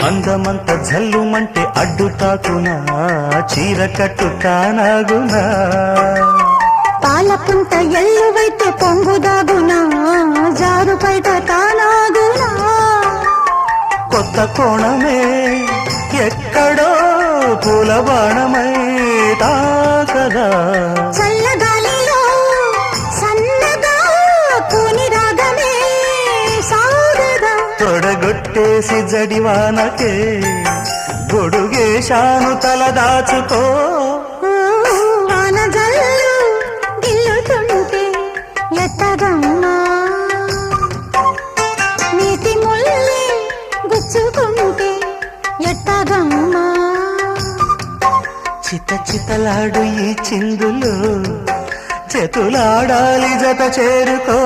అందమంత జల్లుమంటే అడ్డు తాకునా చీర కట్టు కానాగునా పాలపుంత ఎల్లువైతే పొంగుదాగునా జారు బయట తానాగునా కొత్త కోణమే ఎక్కడో పూల బాణమై తాకదా చల్లగాలిలో సన్నగా కూని రాగమే సాగదా తొడగొట్టేసి జడివానకే గొడుగేశాను తల దాచుకో వాన జల్లు గిల్లుతుంటే ఎత్తగమ్మా నీటి ముల్లి గుచ్చుకుంటే ఎత్తగమ్మా చిత చితలాడు ఈ చిందులు చేతులాడాలి జత చేరుకో